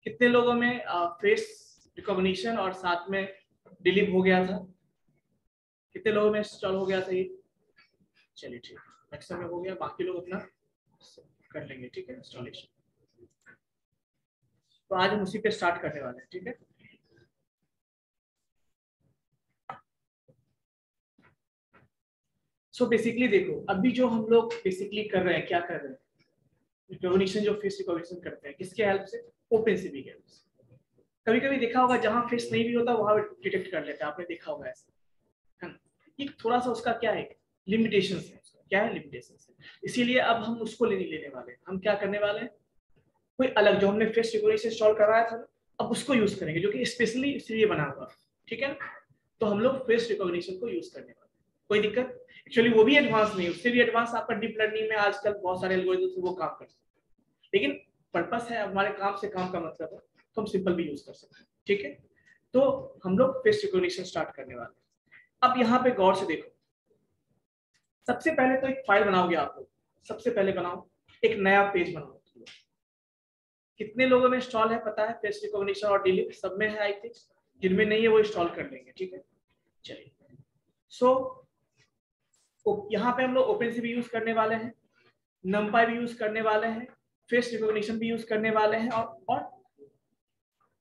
कितने लोगों में फेस रिकॉग्निशन और साथ में डिलीट हो गया था? कितने लोगों में इंस्टॉल हो गया था ये? चलिए ठीक है, मैक्सिमम में हो गया, बाकी लोग अपना कर लेंगे। ठीक है, इंस्टॉलेशन। तो आज हम उसी पे स्टार्ट करने वाले हैं। ठीक है, सो बेसिकली देखो, अभी जो हम लोग बेसिकली कर रहे हैं, क्या कर रहे हैं, रिकॉग्निशन जो फेस रिकॉग्निशन करते हैं, किसके हेल्प से? ओपनसीबी के हेल्प से। कभी कभी देखा होगा जहां फेस नहीं भी होता वहां डिटेक्ट कर लेता है, आपने देखा होगा ऐसा, है ना? ये थोड़ा सा उसका क्या है, लिमिटेशन है। क्या है? लिमिटेशन है। इसीलिए अब हम उसको नहीं लेने वाले, हम क्या करने वाले हैं, कोई अलग जो हमने फेस रिकॉग्निशन इंस्टॉल करवाया था, अब उसको यूज करेंगे, जो कि स्पेशली इसलिए बना हुआ। ठीक है, तो हम लोग फेस रिकॉग्निशन को यूज करने वाले। कोई दिक्कत? एक्चुअली वो भी एडवांस नहीं, उससे भी एडवांस आपका डीप लर्निंग में आजकल बहुत सारे एल्गोरिथम वो काम करते हैं, लेकिन पर्पस है हमारे काम से, काम का मतलब है, तो हम सिंपल भी यूज कर सकते हैं। ठीक है, तो हम लोग फेस रिकॉग्निशन स्टार्ट करने वाले हैं। अब यहाँ पे गौर से देखो, सबसे पहले तो एक फाइल बनाओगे आप लोग। सबसे पहले बनाओ एक नया पेज बनाओ। कितने लोगों में इंस्टॉल है पता है फेस रिकॉग्निशन और डिलीट? सब में है आई थिंक। जिनमें नहीं है वो इंस्टॉल कर लेंगे। ठीक है, चलिए। सो यहाँ पे हम लोग ओपनसीबी यूज करने वाले हैं, नंपाई भी यूज करने वाले हैं, फेस रिकॉग्निशन भी यूज करने वाले हैं, और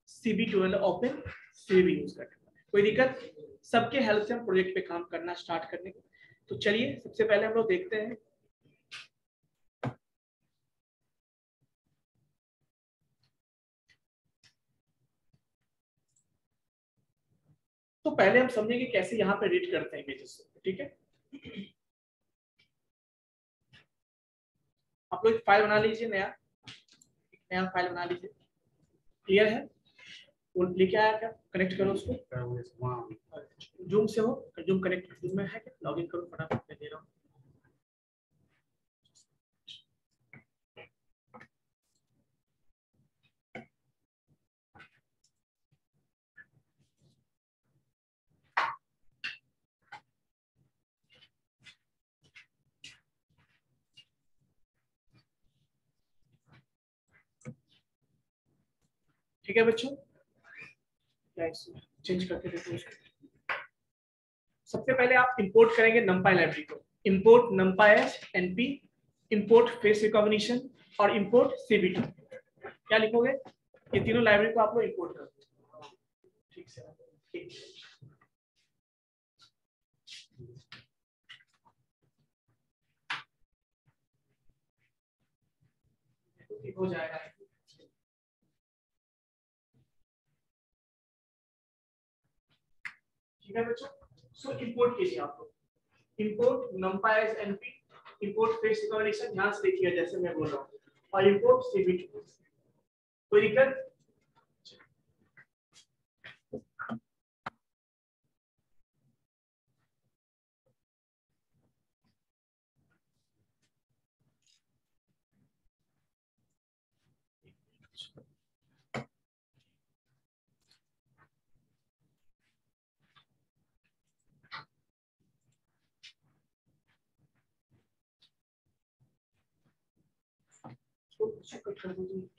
CB2 ओपन सी भी यूज करने वाले हैं। कोई दिक्कत? सबके हेल्प से हम प्रोजेक्ट पे काम करना स्टार्ट करने के। तो चलिए सबसे पहले हम लोग देखते हैं, तो पहले हम समझेंगे कैसे यहाँ पे रीड करते हैं इमेजेस। ठीक है, आप लोग एक फाइल बना लीजिए, नया फाइल बना लीजिए। क्लियर है? वो लेके आया क्या? कनेक्ट करो उसको, जूम से हो, जूम कनेक्ट, जूम में है क्या? लॉग इन करो फटाफट, मैं दे रहा हूँ। ठीक है बच्चों, चेंज करके देखो उसको। सबसे पहले आप इंपोर्ट करेंगे नंपाई लाइब्रेरी को। Import नंपाई np, import face recognition और इंपोर्ट CB2। क्या लिखोगे? ये तीनों लाइब्रेरी को आप लोग इंपोर्ट करोगे। ठीक से, ठीक हो जाएगा। ठीक है बच्चों। सो इंपोर्ट कीजिए आप लोग, import numpy as np, import face recognition, ध्यान से देखिएगा जैसे मैं बोल रहा हूँ, और इंपोर्ट cv tools। कोई दिक्कत?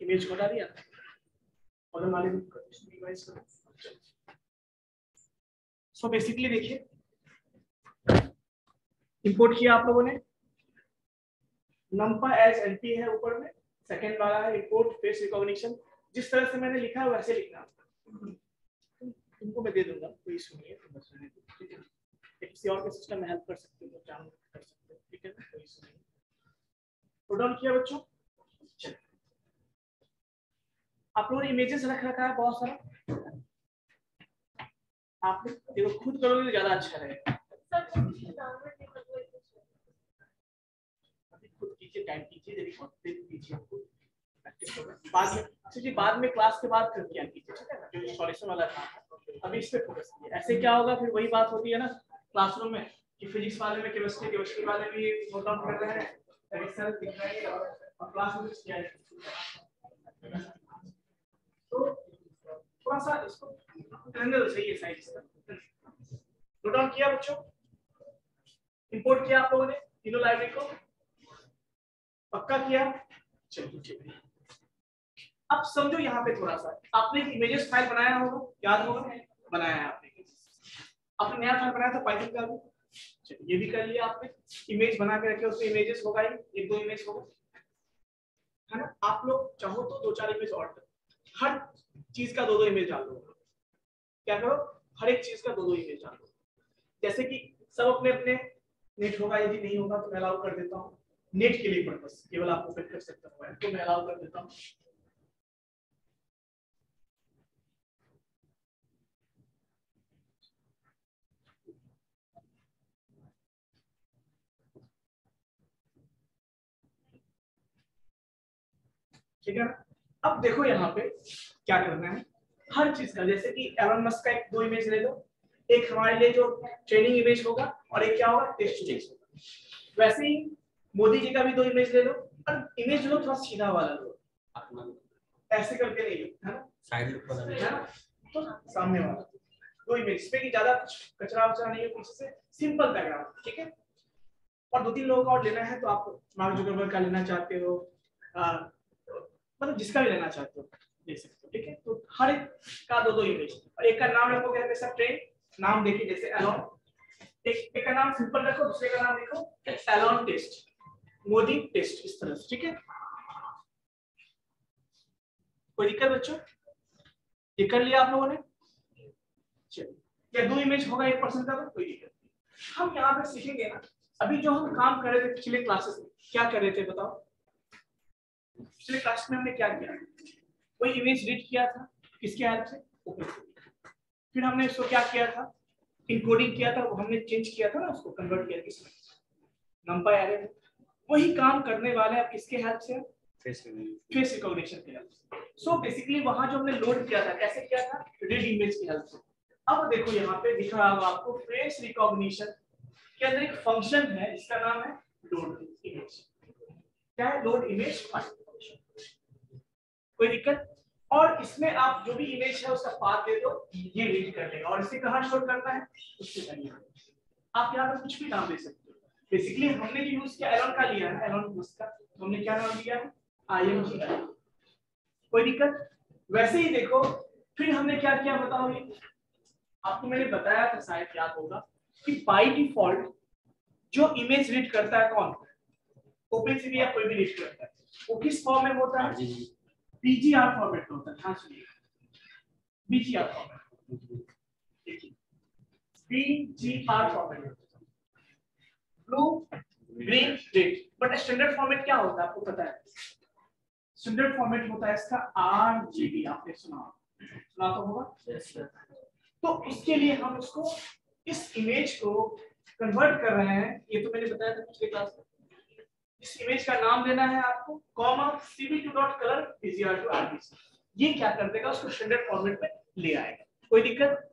इमेज को हटा दिया और हमारे डिवाइस को। सो बेसिकली देखिए, इंपोर्ट किया आप लोगों ने, numpy as np है ऊपर में, सेकंड वाला है इंपोर्ट फेस रिकॉग्निशन। जिस तरह से मैंने लिखा है वैसे लिखना, तुमको मैं दे दूंगा, कोई इशू नहीं है, तुम बस रहने दो, ठीक है। किसी और के सिस्टम में हेल्प कर सकते हो, काम कर सकते हो, ठीक है, कोई इशू नहीं। पुट डाउन किया बच्चों। चलिए, आप लोगों ने इमेजेस रख रखा है बहुत सारा, आप देखो खुद करोगे तो ज्यादा अच्छा रहेगा। खुद कीजिए, टाइम कीजिए, यदि बहुत कीजिए आपको प्रैक्टिस होगा। बाद में जी, बाद में क्लास के बाद फिर क्या कीजिए, ठीक है ना, जो इंस्टॉलेशन वाला काम है अभी इस पे फोकस कीजिए। ऐसे क्या होगा, फिर वही बात होती है ना क्लासरूम में कि फिजिक्स वाले में केमिस्ट्री वाले भी नोट डाउन कर रहे हैं, सर दिख रहा है और क्लास में क्या है, तो थोड़ा सा इसको करने दो, सही है साइज नोट डाउन किया बच्चों। इंपोर्ट किया आप लोगों ने तीनों लाइब्रेरी को, पक्का किया? चलिए ठीक है। अब समझो यहाँ पे थोड़ा सा, आपने एक इमेजेस फाइल बनाया होगा, याद होगा बनाया है आपने नया फाइल बनाया था पाइथन का भी। चलिए ये भी कर लिया आपने, इमेज बना के रखे, उसमें इमेजेस होगा ही, एक दो इमेज होगा, है ना। आप लोग चाहो तो 2-4 इमेज और, हर चीज का 2-2 इमेज डाल दो। क्या करो, हर एक चीज का 2-2 इमेज डाल दो। जैसे कि सब अपने अपने नेट होगा, यदि नहीं होगा तो मैं अलाउ कर देता हूँ, नेट के लिए पर्पस केवल आप ओपन कर सकते हो, तो मैं अलाउ कर देता हूँ। ठीक है, अब देखो यहाँ पे क्या करना है, हर चीज का, जैसे कि एलन मस्क का एक 2 इमेज ले लो, एक हमारे लिए जो ट्रेनिंग इमेज होगा और एक क्या होगा टेस्ट इमेज होगा। वैसे ही मोदी जी का भी 2 इमेज ले लो, और इमेज लो थोड़ा सीधा वाला लो, ऐसे करके नहीं लो, है ना, साइड है ना, तो सामने वाला 2 इमेज पे, कि ज्यादा कचरा वचरा नहीं है पीछे से, सिंपल बैकग्राउंड, ठीक है। और 2-3 लोगों का और लेना है तो आप मार्क जुकरबर्ग का लेना चाहते हो, मतलब जिसका भी लेना चाहते हो ले सकते हो, ठीक है। तो हर एक का 2-2 इमेज, और एक का नाम रखोगे हमेशा ट्रेन, नाम देखिए जैसे एलॉन, एक का नाम सिंपल रखो, दूसरे का नाम लिखो एलॉन टेस्ट, मोदी टेस्ट, इस तरह से, ठीक है। कोई दिक्कत बच्चों, ये कर लिया आप लोगों ने? चलिए, क्या 2 इमेज होगा 1% का, तो कोई दिक्कत नहीं। हम यहाँ पे सीखेंगे ना, अभी जो हम काम कर रहे थे पिछले क्लासेस में, क्या कर रहे थे बताओ, पिछले क्लास में हमने क्या किया, कोई इमेज रीड किया था, किसके हेल्प से, ओपन से। फिर हमने इसको क्या किया था, इनकोडिंग किया था, वो हमने चेंज किया था ना, उसको कन्वर्ट किया किसमें, नंपाई एरे में। वही काम करने वाले हैं अब किसके हेल्प से, फेस रिकॉग्निशन के हेल्प से। सो बेसिकली वहां जो हमने लोड किया था, कैसे किया था, रीड इमेज की हेल्प से। अब देखो यहाँ पे दिख रहा होगा आपको, फेस रिकॉग्निशन के अंदर एक फंक्शन है जिसका नाम है लोड इमेज। क्या है, लोड इमेज फाइल। कोई दिक्कत? और इसमें आप जो भी इमेज है उसका पाथ दे दो, ये रीड कर लेगा, और इसे कहां स्टोर करना है, उसके कहीं। आप यहाँ पे कुछ भी नाम दे सकते हो। बेसिकली हमने जो यूज किया एलॉन का लिया है, एलॉन मस्क का, तो हमने क्या नाम दिया है, IMG। कोई दिक्कत? वैसे ही देखो फिर हमने क्या किया बताओ, ये आपको मैंने बताया था, शायद याद होगा, कि बाय डिफॉल्ट जो इमेज रीड करता है कौन, ओपनसीवी या कोई भी रीड करता है, वो किस फॉर्म में होता है, BGR फॉर्मेट में होता है। ध्यान सुनिए, BGR फॉर्मेट, देखिए BGR format, blue green red. But standard format क्या होता है आपको पता है, स्टैंडर्ड फॉर्मेट होता है इसका RGB, आपने सुना तो होगा। तो उसके लिए हम उसको इस इमेज को कन्वर्ट कर रहे हैं, ये तो मैंने बताया था पिछले क्लास में। इस इमेज का नाम देना है आपको, comma cv2.color is equal to rbc। ये क्या कर देगा, उसको स्टैंडर्ड फॉर्मेट में ले आएगा। कोई दिक्कत?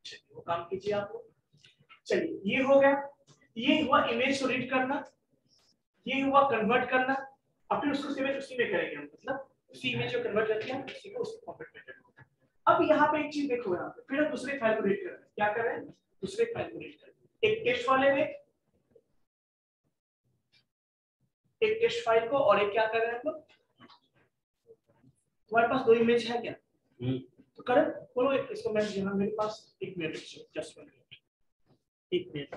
चलिए वो काम कीजिए आप लोग। चलिए ये हो गया, ये हुआ इमेज को रीड करना, ये हुआ कन्वर्ट करना, अब फिर उसको सेव उसी में करेंगे हम, मतलब उसी इमेज को कन्वर्ट करके हम उसी को उसी फॉर्मेट में करेंगे। अब यहाँ पे एक चीज देखो, यहाँ पे फिर हम दूसरे फाइल को रीड कर रहे हैं। क्या कर रहे हैं? दूसरे फाइल को रीड कर रहे हैं, एक टेक्स्ट वाले में, एक टेक्स्ट फाइल को, और एक क्या कर रहे हैं हम लोग, तुम्हारे पास दो इमेज है क्या? तो करें, बोलो एक, इसको मैं यहाँ मेरे पास एक मिनट, जस्ट एक मिनट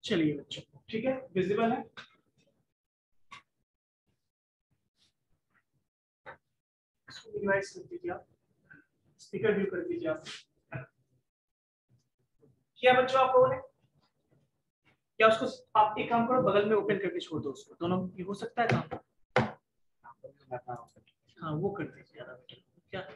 चलिए बच्चों, ठीक है, विजिबल है। डिवाइस कर दीजिए आप, स्पीकर व्यू कर दीजिए आप। क्या बच्चों आप लोगों ने, क्या उसको आप एक काम करो, बगल में ओपन करके छोड़ दो उसको, दोनों ये हो सकता है काम। हाँ वो कर दीजिए ज्यादा बेटर। क्या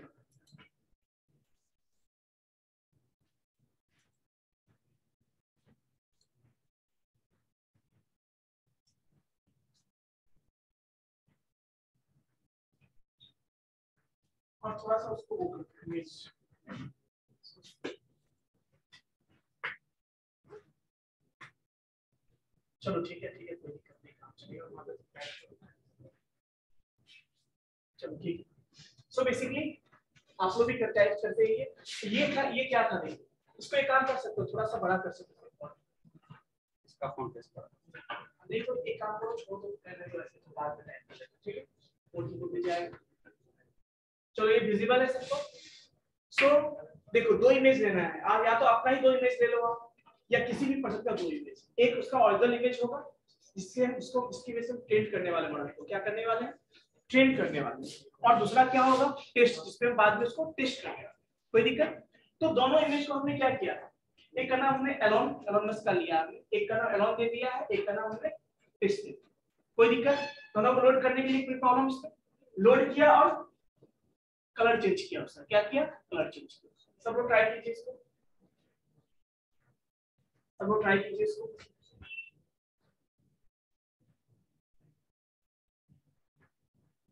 और थोड़ा सा उसको वो कर दीजिए। चलो ठीक है, ठीक है, कोई दिक्कत नहीं, काम चलिए। और चलो ठीक है। सो बेसिकली आप लोग भी टाइप करते हैं, ये क्या था, नहीं इसको एक काम कर सकते हो, थोड़ा सा बड़ा कर सकते हो इसका फॉन्ट टेस्ट करो। नहीं तो एक काम करो, छोड़ दो, पहले तो ऐसे तो बाद में टाइप कर लेते, ठीक है, वो तो भी जाएगा। चलो ये विजिबल है सबको। सो देखो, दो इमेज लेना है आप, या तो अपना ही दो इमेज ले लो आप, या किसी भी पर्सन का दो इमेज। एक उसका ओरिजिनल इमेज होगा, जिससे उसको उसकी वजह से ट्रेन करने वाले मॉडल को क्या करने वाले हैं, ट्रेन करने वाले। और दूसरा क्या होगा, टेस्ट, जिसमें बाद में उसको टेस्ट करेगा। कोई दिक्कत? तो दोनों इमेज को हमने क्या किया, एक का नाम हमने एलोन, एलोनस का लिया, एक का नाम एलोन दे दिया है, एक का नाम हमने टेस्ट दे दिया। कोई दिक्कत? दोनों को लोड करने के लिए कोई प्रॉब्लम इसमें? लोड किया और कलर चेंज किया, उसका क्या किया, कलर चेंज किया। सब लोग ट्राई कीजिए इसको, सब लोग ट्राई कीजिए इसको।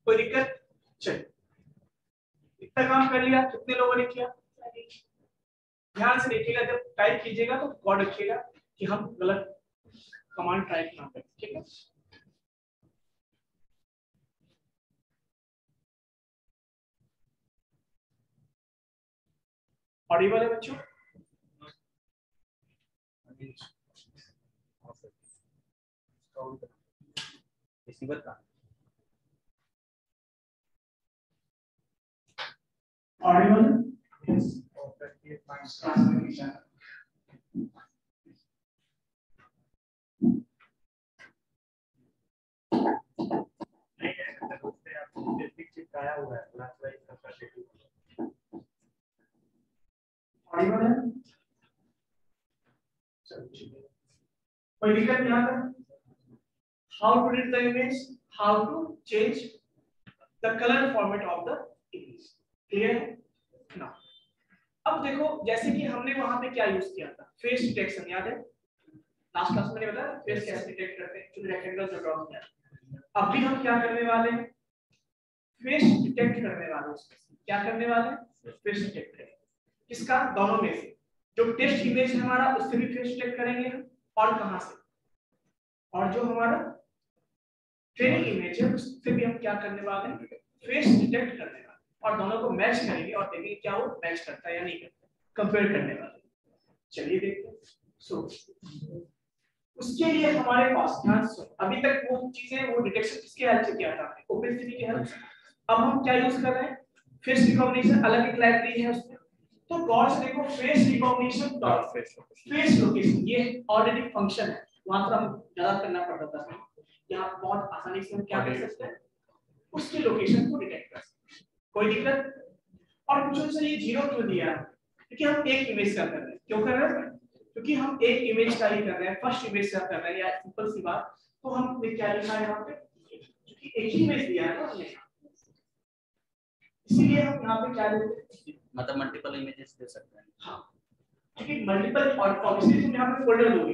कोई दिक्कत? चलिए, इतना काम कर लिया, कितने लोगों ने किया? ध्यान से देखिएगा, जब टाइप कीजिएगा तो गौर रखिएगा कि हम गलत कमांड टाइप ना करें, ठीक है। ऑडिबल है बच्चों? रिसीवर का ऑडिबल यस, ट्रांसमिशन नहीं है, मतलब उससे आपको बेसिक चिपकाया हुआ है, थोड़ा सा इसका कर देंगे। ऑडिबल है? चलो ठीक है, कोई दिक्कत नहीं आता। How to read the image, how to change the color format of the image, clear है ना? अब देखो, जैसे कि हमने वहां पे क्या यूज किया था, फेस डिटेक्शन, याद है? लास्ट क्लास में मैंने बताया फेस कैसे डिटेक्ट करते हैं, जो रेक्टेंगल जो ड्रॉ किया। अब भी हम क्या करने वाले हैं, फेस डिटेक्ट करने वाले हैं। क्या करने वाले हैं? फेस डिटेक्ट करेंगे। किसका? दोनों में से। जो टेस्ट इमेज है हमारा, उससे भी फेस डिटेक्ट करेंगे हम, और कहां से, और जो हमारा ट्रेनिंग इमेज है, उससे भी हम क्या करने वाले हैं, फेस डिटेक्ट करने वाले, और दोनों को मैच करेंगे और देखेंगे क्या वो मैच करता है या नहीं करता, कंपेयर करने वाले। चलिए देखते हैं। सो उसके लिए हमारे पास ध्यान से अभी तक वो चीजें वो डिटेक्शन किसके हेल्प से किया था, ओपेसिटी के हेल्प से। अब हम क्या यूज कर रहे हैं, फेस रिकॉग्निशन, अलग एक लाइब्रेरी है उसमें। तो गौर से देखो, face recognition dot face location, ये ऑलरेडी फंक्शन है, वहां पर हम ज्यादा करना पड़ता था, यहाँ बहुत आसानी से हम क्या कर सकते हैं, उसकी लोकेशन को डिटेक्ट कर सकते हैं, कोई दिक्कत। और कुछ सर ये 0 क्यों दिया, क्योंकि हम एक इमेज का कर रहे हैं, क्यों कर रहे हैं, क्योंकि हम एक इमेज का ही कर रहे हैं, फर्स्ट इमेज का कर रहे हैं, या सिंपल सी बात। तो हमने क्या लिखा है यहाँ पे, क्योंकि एक ही इमेज दिया है ना हमने, इसीलिए हम यहाँ पे क्या लिखते हैं, मतलब मल्टीपल इमेजेस दे सकते हैं। हाँ, क्योंकि मल्टीपल, और ऑब्वियसली तुम यहाँ पे फोल्डर दोगे,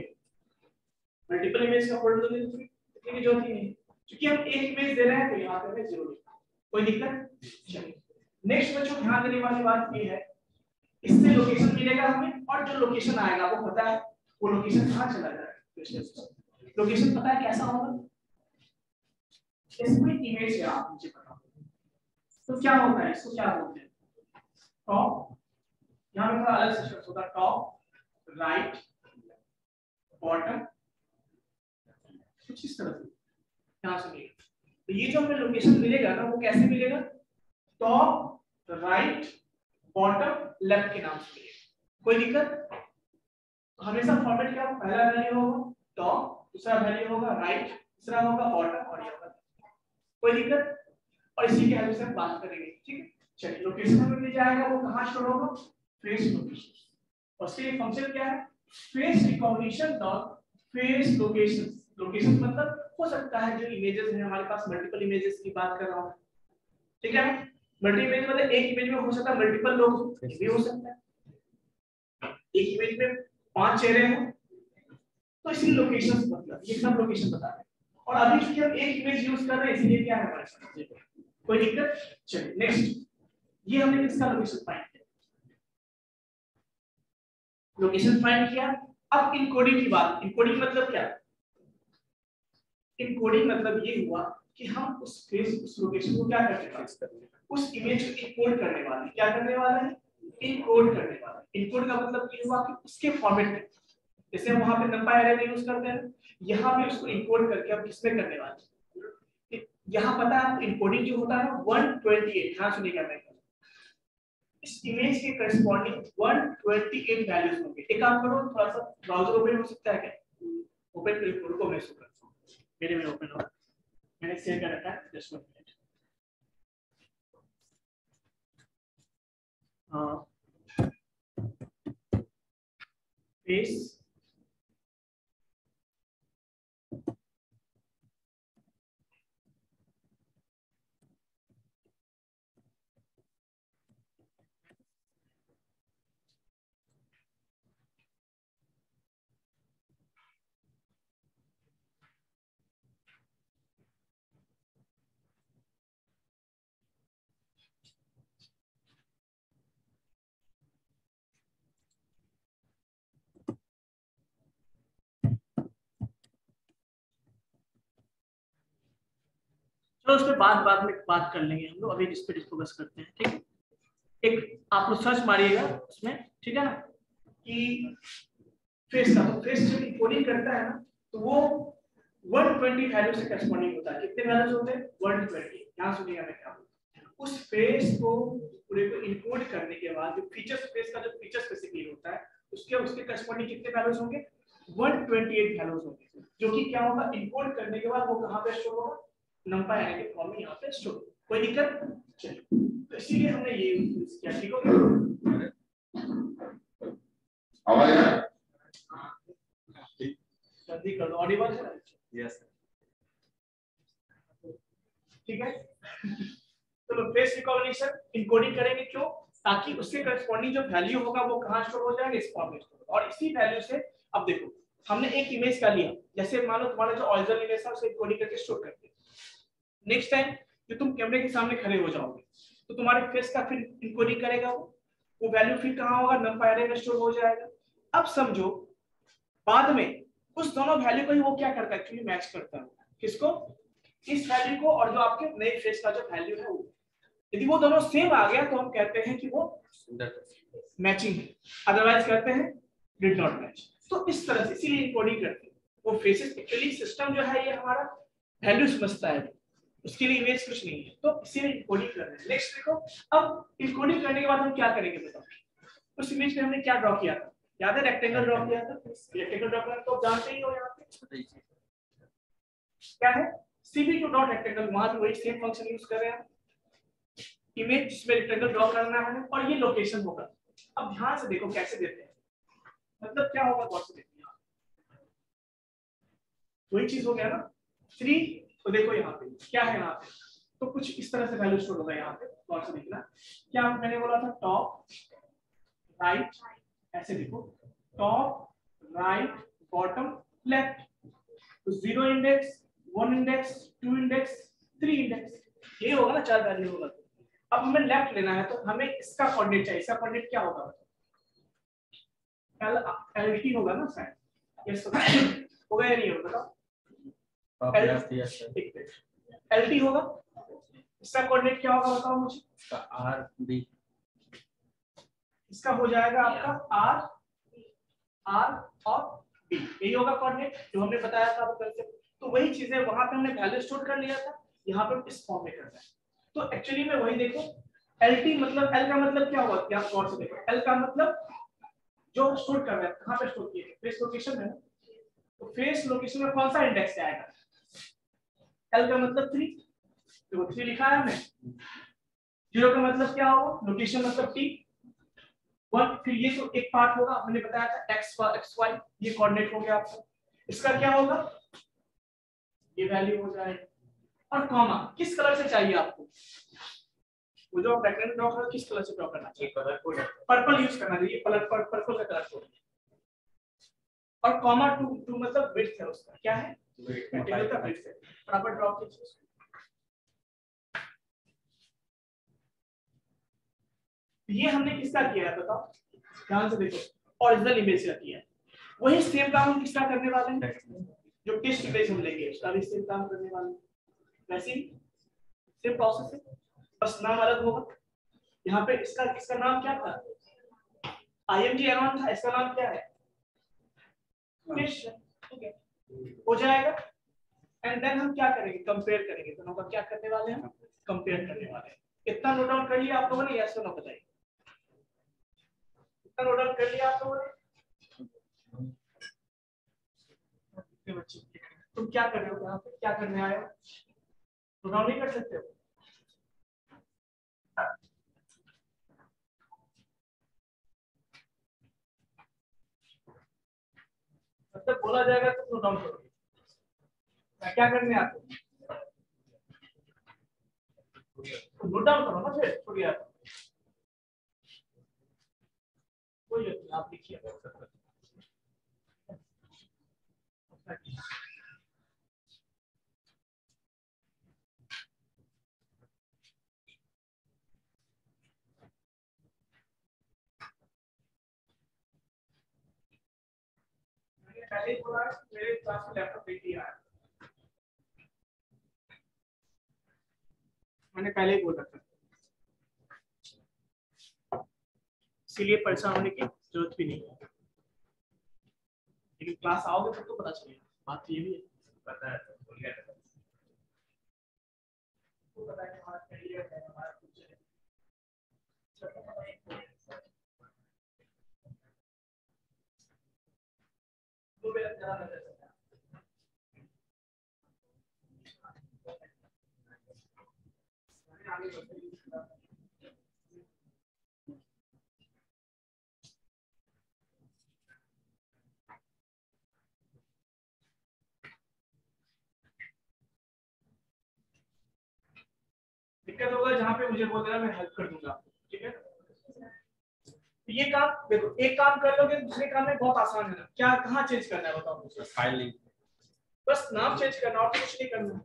मल्टीपल इमेज का फोल्डर दोगे तो लिखने की जरूरत ही नहीं, क्योंकि हम एक इमेज दे रहे हैं तो यहाँ पे हमें 0 लिखा, कोई दिक्कत। चलिए नेक्स्ट बच्चों ध्यान देने वाली बात ये है, इससे लोकेशन मिलेगा हमें, और जो लोकेशन आएगा वो पता है वो लोकेशन कहाँ चला जाएगा, लोकेशन पता है कैसा होगा, इसमें इमेज है, आप मुझे पता तो क्या होता है, इसको क्या बोलते हैं, टॉप, यहाँ पे थोड़ा अलग से शब्द होता है, टॉप, राइट, बॉटम, कुछ इस तरह से यहाँ सुनिए। तो ये जो हमें लोकेशन मिलेगा ना, वो कैसे मिलेगा, टॉप, राइट, बॉटम, लेफ्ट के नाम से मिलेगा, कोई दिक्कत। तो हमेशा फॉर्मेट क्या, पहला वैल्यू होगा टॉप, दूसरा वैल्यू होगा राइट, तीसरा होगा बॉटम, और ये होगा, कोई दिक्कत। और इसी के हेल्प से हम बात करेंगे, ठीक है। चलिए लोकेशन हमें मिल जाएगा, वो कहाँ स्टोर होगा, फेस लोकेशन, और उसके लिए फंक्शन क्या है, face recognition dot face location. Location मतलब हो सकता है जो इमेजेस हैं हमारे पास, मल्टीपल इमेजेस की बात कर रहा हूं, ठीक है। मल्टी इमेज मतलब एक इमेज में हो सकता है मल्टीपल लोग भी हो सकता है, एक इमेज में 5 चेहरे हैं, तो इसलिए लोकेशन मतलब ये सब लोकेशन बता रहे हैं। और अभी चूंकि हम एक इमेज यूज कर रहे हैं, इसलिए क्या है हमारे पास, कोई दिक्कत। चलिए नेक्स्ट, ये हमने किसका लोकेशन फाइंड किया, लोकेशन फाइंड किया। अब इनकोडिंग की बात, इनकोडिंग मतलब क्या, इनकोडिंग मतलब ये हुआ कि हम उस फेस, उस लोकेशन को क्या करने वाले, उस इमेज को इनकोड करने वाले, क्या करने वाले हैं, इनकोड करने वाले। इनकोड का मतलब ये हुआ कि उसके फॉर्मेट में, जैसे हम वहां पे नंपाई अरे में यूज करते हैं, यहाँ पे उसको इनकोड करके हम किसमें करने वाले, यहाँ पता है इनकोडिंग जो होता है ना 128, हाँ सुनिएगा मैं, इस इमेज के करस्पॉन्डिंग 128 वैल्यूज होंगे। एक काम करो, थोड़ा सा ब्राउजर ओपन हो सकता है क्या, ओपन कर लो, को मैं शो करता हूं, मेरे में ओपन हो, मैंने शेयर कर रखा है, जस्ट 1 मिनट। फेस चलो उस पर बाद में बात कर लेंगे हम लोग, अभी इस पे फोकस करते हैं, ठीक है। एक आप लोग सर्च मारिएगा उसमें, ठीक है ना, कि फेस का, तो फेस जब इनकोडिंग करता है ना, तो वो 120 वैल्यू से करस्पॉन्डिंग होता है। कितने वैल्यूज होते हैं, 120। यहां सुनिएगा मैं क्या बोलूं, उस फेस को पूरे को इनकोड करने के बाद जो फीचर्स, फेस का जो फीचर स्पेसिफिक होता है, उसके करस्पॉन्डिंग कितने वैल्यूज होंगे, 128 वैल्यूज होंगे, जो कि क्या होगा, इनकोड करने के बाद वो कहां पे स्टोर होगा, नंपाई अरे के फॉर्म में यहाँ पे स्टोर। कोई दिक्कत। चलिए तो इसीलिए हमने ये यूज किया, ठीक हो गया, आवाज आ रहा है, जल्दी कर दो, ऑडिबल है, यस ठीक है। चलो फेस रिकॉग्निशन इनकोडिंग करेंगे, क्यों, ताकि उसके करस्पॉन्डिंग जो वैल्यू होगा वो कहां स्टोर हो जाएगा, इस फॉर्म में स्टोर होगा। और इसी वैल्यू से अब देखो, हमने एक इमेज का लिया, जैसे मान लो तुम्हारा जो ओरिजिनल इमेज था उसे इनकोडिंग करके स्टोर कर दिया। नेक्स्ट टाइम जो तुम कैमरे के सामने खड़े हो जाओगे तो तुम्हारे फेस का फिर इनकोडिंग करेगा, वो वैल्यू फिर कहां होगा, नंपाई अरे में स्टोर हो जाएगा। अब समझो बाद में उस दोनों वैल्यू को ही वो क्या करता है, एक्चुअली मैच करता है, किसको, इस वैल्यू को और जो आपके नए फेस का जो वैल्यू है वो, यदि वो दोनों सेम आ गया तो हम कहते हैं कि वो मैचिंग है, अदरवाइज कहते हैं डिड नॉट मैच। तो इस तरह से इसीलिए इनकोडिंग करते हैं। वो फेसेस एक्चुअली सिस्टम जो है ये हमारा वैल्यू समझता है, उसके लिए इमेज कुछ नहीं है, तो इसीलिए इनकोडिंग कर रहे हैं। नेक्स्ट देखो, अब इनकोडिंग करने के बाद हम क्या करेंगे बताओ। उस इमेज पे हमने क्या ड्रॉ किया था, याद है? रेक्टेंगल ड्रॉ किया था। रेक्टेंगल ड्रॉ करना तो जानते ही हो, यहाँ पे क्या है cb2 डॉट रेक्टेंगल, वहां पे वही सेम फंक्शन यूज कर रहे हैं, इमेज जिसमें रेक्टेंगल ड्रॉ करना है और ये लोकेशन होगा। अब ध्यान से देखो कैसे देते हैं, मतलब क्या होगा, गौर से देखिए, वही चीज हो गया ना 3। तो देखो यहाँ पे क्या है, यहाँ पे तो कुछ इस तरह से वैल्यू स्टोर होगा। यहाँ पे गौर से देखना, क्या मैंने बोला था, टॉप राइट, ऐसे देखो टॉप राइट बॉटम लेफ्ट, तो 0 इंडेक्स 1 इंडेक्स 2 इंडेक्स 3 इंडेक्स, ये होगा ना 4 वैल्यू होगा। अब हमें लेफ्ट लेना है तो हमें इसका कोऑर्डिनेट चाहिए। इसका कोऑर्डिनेट क्या होगा, LT होगा ना शायद, यस होगा या नहीं होगा बताओ? LT होगा। इसका कोऑर्डिनेट क्या होगा बताओ मुझे? RB, इसका हो जाएगा आपका R और B, यही होगा कोऑर्डिनेट जो हमने बताया था कल से। तो वही चीजें वहां पे हमने वैल्यू स्टोर कर लिया था, यहाँ पे इस फॉर्म में करना है। तो एक्चुअली में वही देखो, LT मतलब L का मतलब क्या होगा, क्या गौर से देखो, L का मतलब जो स्टोर कर रहा है, कहां पे स्टोर किया है, फेस लोकेशन में। तो फेस लोकेशन में कौन सा इंडेक्स आएगा, L का मतलब 3, तो 3 लिखा है हमने। 0 का मतलब क्या होगा, लोकेशन मतलब T 1, फिर ये तो एक पार्ट होगा, हमने बताया था x y, ये कोऑर्डिनेट हो गया आपका। इसका क्या होगा, ये वैल्यू हो जाएगा। और कॉमा किस कलर से चाहिए आपको, वो जो आप रेक्टेंगल ड्रॉ करो किस कलर से ड्रॉ करना चाहिए, पर्पल यूज करना चाहिए, पर्पल का कलर कोड। और कॉमा टू मतलब विड्थ है उसका, क्या है रेक्टेंगल का विड्थ है, बराबर ड्रॉ कीजिए। ये हमने किसका किया है बताओ, ध्यान से देखो, ओरिजिनल इमेज का किया है। वही सेम काम हम किसका करने वाले हैं, जो टेस्ट इमेज हम लेंगे उसका भी सेम काम करने वाले हैं। वैसे ही सेम प्रोसेस है, बस नाम अलग होगा। यहाँ पे इसका नाम क्या था, IMG एनॉन था, इसका नाम क्या है टेस्ट, ठीक है हो जाएगा। एंड देन हम क्या करेंगे, कंपेयर करेंगे, दोनों का क्या करने वाले हैं, कंपेयर करने वाले हैं। इतना नोट डाउन कर लिया आप लोगों ने, यस और नो बताइए, इतना नोट डाउन कर लिया आप लोगों ने? बच्चे तुम क्या कर रहे हो यहाँ पे, क्या करने आए हो, नोट डाउन नहीं कर सकते हो? मतलब बोला जाएगा तो नोट डाउन करोगे, क्या करने आते हो, नोट डाउन करो ना, फिर छोड़िए आप, कोई नहीं आप लिखिए। मैंने पहले ही बोला मेरे क्लास में लैपटॉप नहीं दिया है, मैंने पहले ही बोल रखा, इसीलिए परेशान होने की जरूरत भी नहीं है। लेकिन क्लास आओगे तब तो पता चलेगा, बात ये भी है, पता है तो बोल गया तो पता है हमारा करियर है, हमारा फ्यूचर है, तो मेरा ज़्यादा नजर आता है। आगे बढ़ते हैं। दिक्कत होगा जहाँ पे मुझे बोल देना, मैं हेल्प कर दूंगा, ठीक है? ये काम देखो, एक काम कर लोगे दूसरे काम में बहुत आसान है ना, क्या कहाँ चेंज करना है बताओ मुझे, फाइल लिंक, बस नाम चेंज करना और कुछ नहीं करना,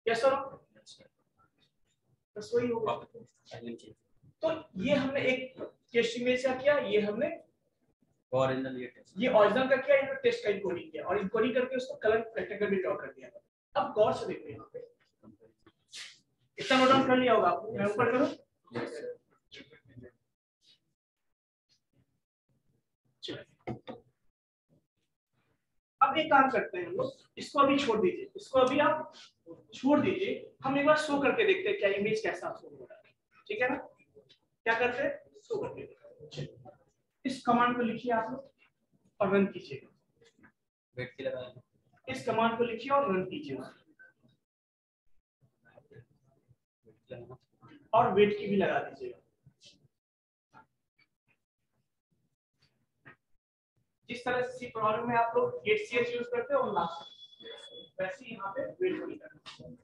यस सर, बस वही होगा। तो ये हमने एक टेस्ट इमेज का किया, ये हमने ओरिजिनल ये ओरिजिनल का किया, इन्होंने टेस्ट का इनकोडिंग किया और इनकोडिंग करके उसको कलर रेक्टेंगल भी ड्रॉ कर दिया। अब गौर से देखो यहाँ पे इतना नोट डाउन कर लिया होगा आपने? मैं ऊपर करूं? अब एक काम करते हैं हम लोग, इसको अभी छोड़ दीजिए, इसको अभी आप छोड़ दीजिए, हम एक बार शो करके देखते हैं क्या इमेज कैसा शो हो रहा है, ठीक है ना? क्या करते हैं, शो करके देखते हैं। इस कमांड को लिखिए आप लोग और रन कीजिए। वेट की लगा, इस कमांड को लिखिए और रन कीजिए और वेट की भी लगा दीजिएगा। जिस तरह से सी प्रोग्राम में आप लोग गेट सीएस यूज करते हो ना, वैसे ही यहाँ पे वेट भी करना है।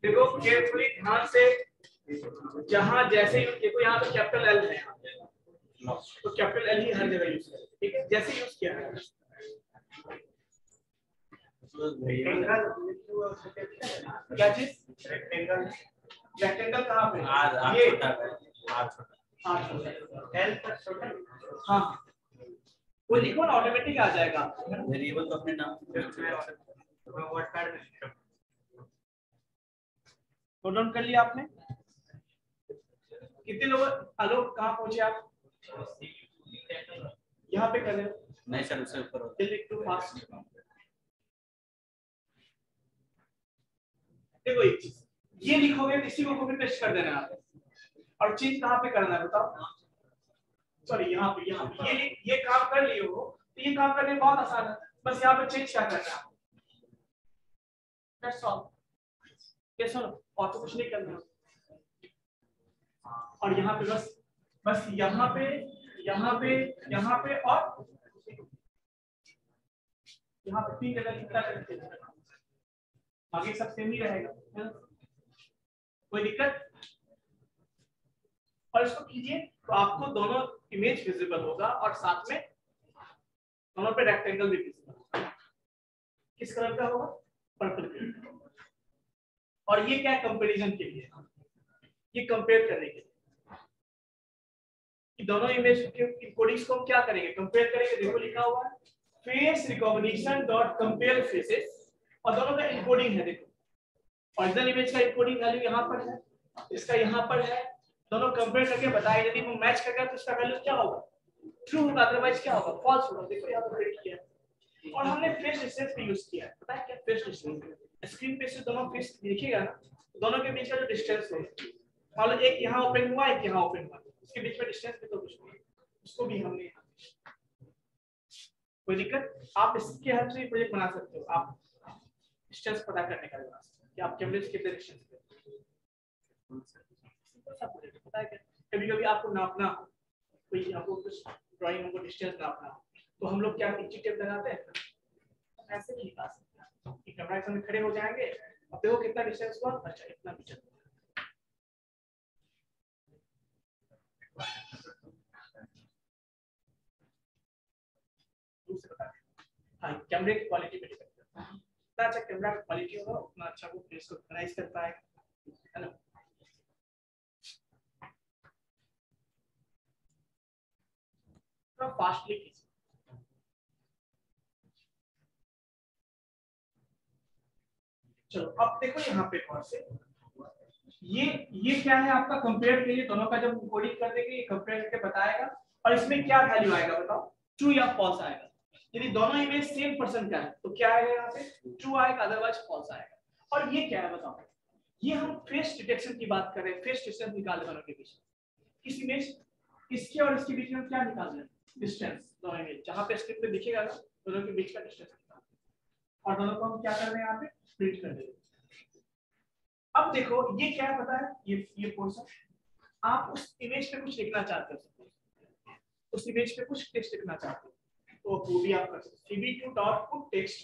देखो केयरफुली ध्यान से, जहां जैसे देखो यहाँ पे कैपिटल एल है, तो कैपिटल एल ही हर जगह यूज करें, ठीक है? जैसे यूज किया है क्या चीज, रेक्टेंगल, रेक्टेंगल कहाँ पे? ये एल तक छोटा, हाँ वो लिखो ना, ऑटोमेटिक आ जाएगा। वेरिएबल तो अपने नाम वर्ड पैड में नोट डाउन कर लिया आपने? कितने लोग आलोक कहाँ पहुंचे आप? यहाँ पे कर रहे हो? नहीं सर, उससे ऊपर टू फास्ट। देखो एक चीज, ये लिखोगे इसी को कॉपी पेस्ट कर देना आप, और चेंज कहाँ पे करना है बताओ? सॉरी यहाँ पे ये काम कर लिए हो तो ये काम करने बहुत आसान है, बस यहाँ पे चेंज क्या करना है, दैट्स ऑल। ये सुनो, और तो कुछ नहीं करना, और यहाँ पे बस यहाँ पे और यहाँ पे 3 जगह कितना करते हैं, आगे सब सेम ही रहेगा, कोई दिक्कत? और इसको कीजिए तो आपको दोनों इमेज विजिबल होगा और साथ में दोनों पे रेक्टेंगल भी विजिबल होगा। किस कलर का होगा? Purple colour. और ये क्या है? कंपैरिजन के लिए, ये कंपेयर करने के लिए कि दोनों इमेज के कोडिंग्स को हम क्या करेंगे, कंपेयर करेंगे। देखो लिखा हुआ है face recognition dot compare faces, और दोनों का एन्कोडिंग है। देखो ओरिजिनल इमेज का एन्कोडिंग वैल्यू यहाँ पर है, इसका यहाँ पर है, दोनों कंपेयर करके बताए, यदि वो मैच कर गया तो इसका वैल्यू क्या होगा? ट्रू होगा, अदरवाइज क्या होगा? फॉल्स होगा। देखो यहाँ पर प्रिंट किया है, और हमने फेस डिस्टेंस भी यूज किया है। पता है क्या फेस डिस्टेंस? स्क्रीन पे से दोनों फेस दिखेगा ना, दोनों के बीच का जो डिस्टेंस है, मान लो एक यहाँ ओपन हुआ, एक यहाँ ओपन हुआ, इसके बीच में डिस्टेंस भी तो कुछ नहीं, उसको भी हमने, कोई दिक्कत? आप इसके हेल्प से प्रोजेक्ट बना सकते हो। आप डिस्टेंस पता करने का बना सकते हो कि आप कैमरे से कितने डिस्टेंस पे, पता है क्या? कभी-कभी आपको नापना हो, कोई आपको कुछ ड्राइंग हमको डिस्टेंस नापना हो, तो हम लोग क्या इंची टेप लगाते हैं, ऐसे नहीं निकाल सकते कि कैमरा के सामने खड़े हो जाएंगे, अब देखो कितना डिस्टेंस हुआ, अच्छा इतना मीटर। हाँ, कैमरे की क्वालिटी पे डिपेंड करता है, जितना अच्छा कैमरा की क्वालिटी होगा उतना अच्छा वो फेस को रिकॉग्नाइज कर पाएगा, है ना? थोड़ा फास्टली कीजिए। चलो अब देखो यहाँ पे कौन से, ये क्या है आपका कंपेयर के लिए, दोनों का जब कोडिंग कर देंगे ये कंपेयर करके बताएगा, और इसमें क्या वैल्यू आएगा बताओ? ट्रू या फॉल्स आएगा। यदि दोनों इमेज सेम पर्सन का है तो क्या आएगा यहाँ पे? ट्रू आएगा, अदरवाइज फॉल्स आएगा। और ये क्या है बताओ? ये हम फेस डिटेक्शन की बात कर रहे हैं, फेस डिस्टेंस निकाल दोनों के बीच। इस इमेज इसके और इसके बीच में क्या निकाल रहे हैं? डिस्टेंस। दोनों इमेज जहाँ पे स्क्रीन पे दिखेगा ना, दोनों के बीच का डिस्टेंस निकाल, और दोनों को हम क्या कर रहे हैं यहाँ पे? प्रिंट कर देंगे। अब देखो ये क्या है पता है, ये पोर्शन आप उस इमेज पे कुछ लिखना चाहते हो, उस इमेज पे कुछ टेक्स्ट लिखना चाहते हो, तो वो भी आप कर सकते हो। cb2.putText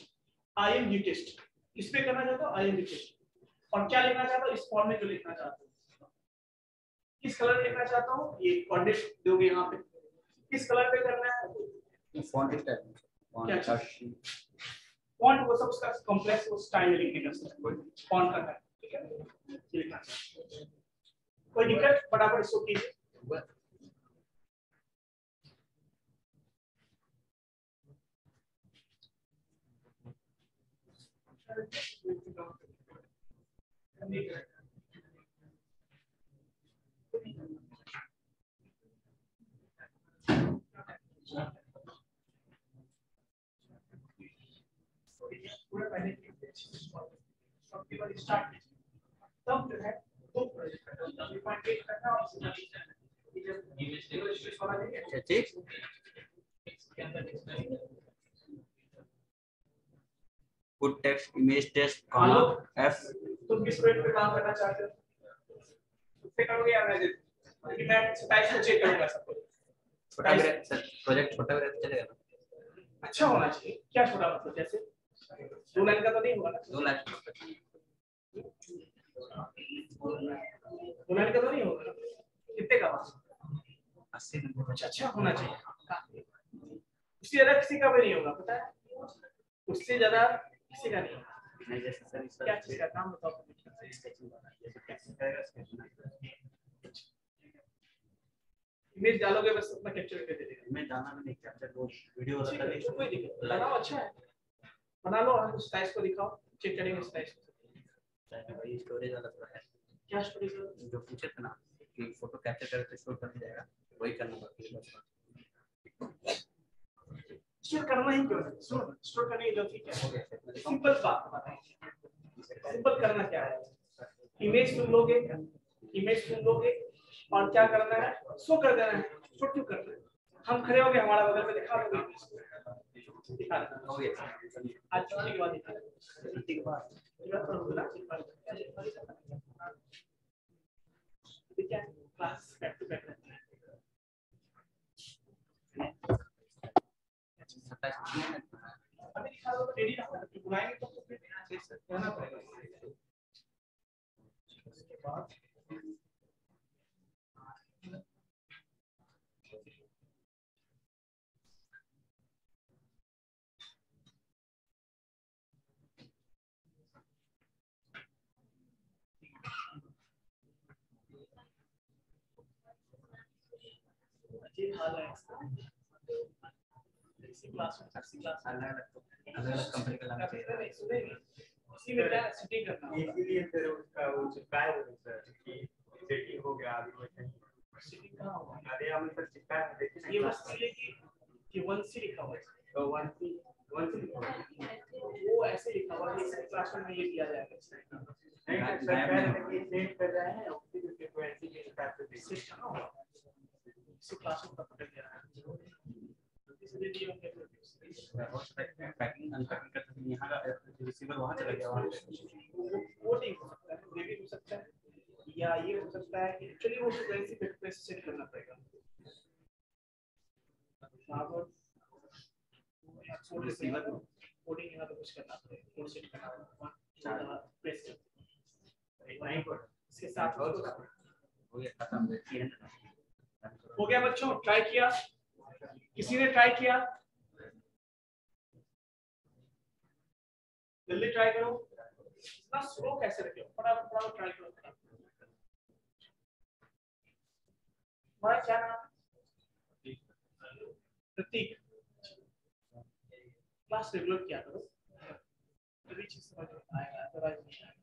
img टेस्ट किस पे करना चाहते हो img टेस्ट और क्या लिखना चाहते हो इस फॉर्म में जो लिखना चाहते हो किस कलर में लिखना चाहता हूँ ये कोऑर्डिनेट दोगे यहाँ पे किस कलर पे करना है फॉन्ट स्टाइल क्या फॉन्ट वो सब उसका कॉम्प्लेक्स वो स्टाइल लिखने का फॉन्ट का है ठीक है ये लिखना चाहिए कोई दिक्कत फटाफट इसको कीजिए पूरा पहले स्टार्ट तब जो है दो प्रोजेक्ट करना और put text image test comma F तुम किस प्रोजेक्ट पे काम करना चाहते हो उससे करोगे या मैं कि मैं टाइप को चेक करूंगा सब कुछ छोटा भी सर प्रोजेक्ट छोटा भी चलेगा ना अच्छा होना चाहिए क्या छोटा मतलब जैसे 2 लाइन का तो नहीं होगा ना 2 लाख 2 लाइन का तो नहीं होगा कितने का 80 नंबर अच्छा होना चाहिए उससे ज्यादा किसी का भी नहीं होगा पता है उससे ज्यादा किसी का नहीं होगा जैसे सर क्या चीज का नाम बताओ इमेज डालोगे बस अपना कैप्चर करके दे देगा मैं जाना भी नहीं कैप्चर वो वीडियो वाला नहीं कोई दिक्कत बनाओ अच्छा है बना लो हम उस साइज को दिखाओ चेक करेंगे उस साइज को भाई स्टोरेज वाला तो है क्या स्टोरेज जो पूछे थे ना कि फोटो कैप्चर करके स्टोर कर जाएगा वही करना बाकी है स्टोर करना ही क्यों है स्टोर करने की जरूरत क्या है सिंपल बात बताएं सिंपल करना क्या है इमेज तुम लोगे और क्या करना है शो कर देना है शो क्यों करना है हम खड़े हो गए हमारा बगल में दिखा दोगे दिखा हो गया आज छुट्टी के बाद दिखा छुट्टी के बाद क्या क्लास बैक टू बैक अभी दिखा दो तो रेडी ना हो बुलाएंगे तो फिर रहना पड़ेगा उसके बाद ये हाल है इसी क्लास अलग कंपनी का लाना चाहिए इसी में क्या सेटिंग करना है इसीलिए फिर उसका वो चिपकाए हुए सर कि सेटिंग हो गया अभी वो सेटिंग कहां होगा अरे हम सर चिपकाए हैं देखिए ये बस ये कि 1C लिखा हुआ है तो 1C वो ऐसे लिखा हुआ है इस क्लास में ये दिया जाएगा नहीं सर पहले सेट कर रहे हैं उसी के फ्रीक्वेंसी के हिसाब से देखिए सेट कहां होगा इसी क्लास में पकड़ दिया है इसलिए दिए होंगे पैकिंग अनपैकिंग करते हैं यहाँ का रिसीवर वहाँ चला गया वहाँ वो नहीं हो सकता है ये भी हो सकता है या ये हो सकता है कि एक्चुअली वो फ्रीक्वेंसी पे सेट करना पड़ेगा रिसीवर कोडिंग यहाँ पे कुछ करना पड़ेगा कोड सेट करना प्रेस वहीं पर इसके साथ हो गया खत्म हो गया बच्चों ट्राई किया किसी ने ट्राई किया जल्दी ट्राई करो इतना स्लो कैसे रखे हो फटाफट ट्राई करो तुम्हारा क्या नाम प्रतीक क्लास रेगुलर किया करो तभी चीज समझ में आएगा अदरवाइज नहीं आएगा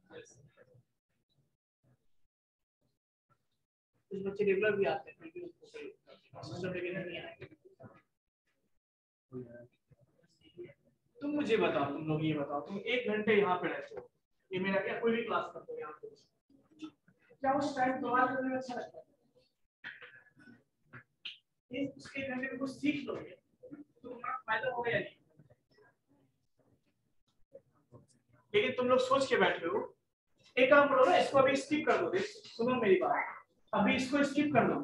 कुछ बच्चे रेगुलर भी आते हैं फिर भी उसको सिस्टम रेगुलर नहीं आएंगे तुम मुझे बताओ तुम लोग ये बताओ तुम 1 घंटे यहाँ पे रहते हो ये मेरा क्या कोई भी क्लास करते हो यहाँ पे क्या उस टाइम तुम्हारे करने में अच्छा लगता है ये उसके घंटे में कुछ सीख लोगे तो तुम्हारा फायदा होगा या नहीं लेकिन तुम लोग सोच के बैठे हो एक काम करो ना इसको अभी स्किप कर दो सुनो मेरी बात अभी इसको स्किप कर दो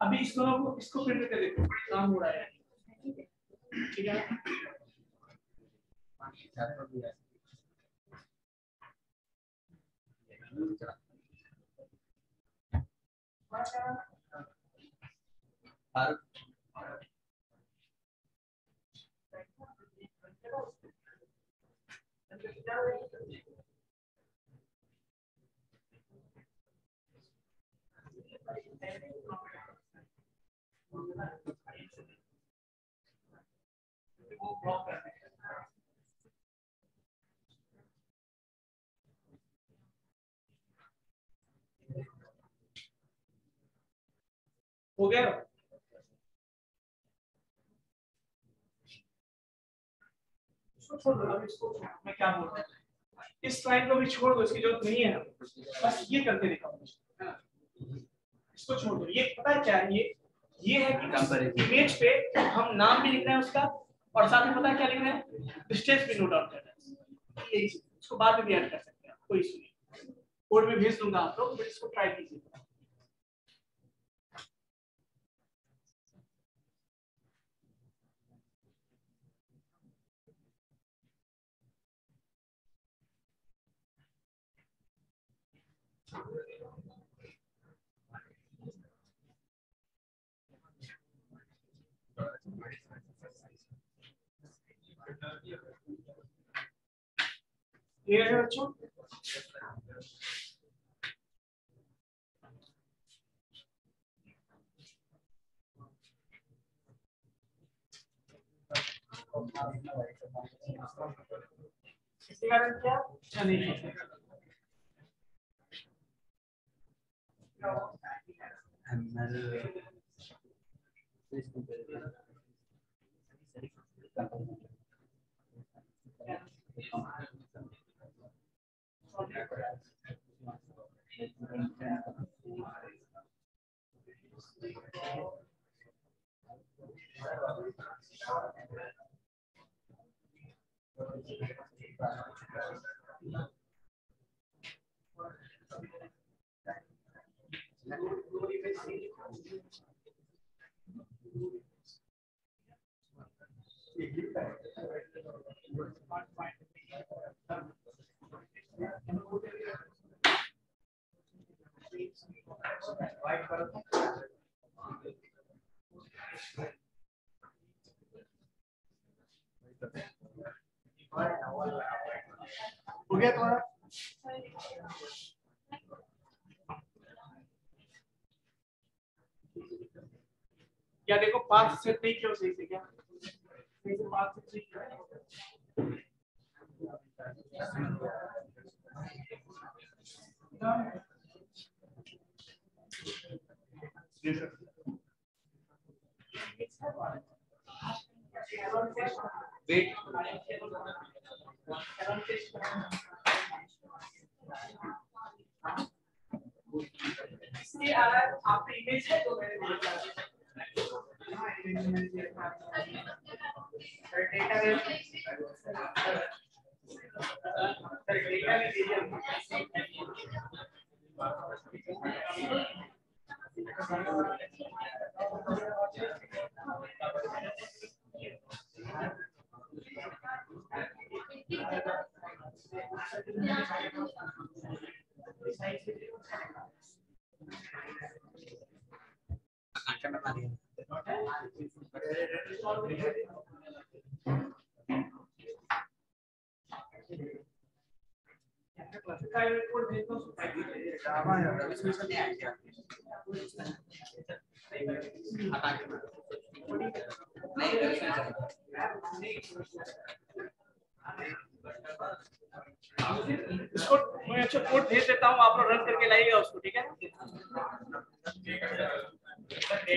अभी इस दोनों को इसको प्रिंट करके देखो काम हो रहा है ठीक है। हो गया। इसको छोड़ दो, अब इसको मैं क्या बोल रहा हूँ, इस स्लाइड को भी छोड़ दो, इसकी जरूरत नहीं है, बस ये करके दिखाओ मुझे, है ना। इसको छोड़ दो, ये पता है क्या है, ये है कि इमेज पे हम नाम भी लिख रहे हैं उसका, और साथ में पता है क्या लिख रहे हैं, डिस्टेंस भी नोट डाउन कर रहे हैं। इसको बाद में भी ऐड कर सकते हैं, कोई इशू नहीं, कोड में भेज दूंगा आप लोग, बट इसको ट्राई कीजिए। ये है बच्चों, इसके कारण क्या अच्छा नहीं है। हो गया तुम्हारा? क्या देखो पांच सेट नहीं क्यों सही से, क्या सही से पांच सेट नहीं किया? वेट इसलिए आपने इमेज है तो मैंने बोला इसको मैं अच्छा कोड भेज देता हूँ, आप लोग रन करके लाइएगा उसको, ठीक है ना?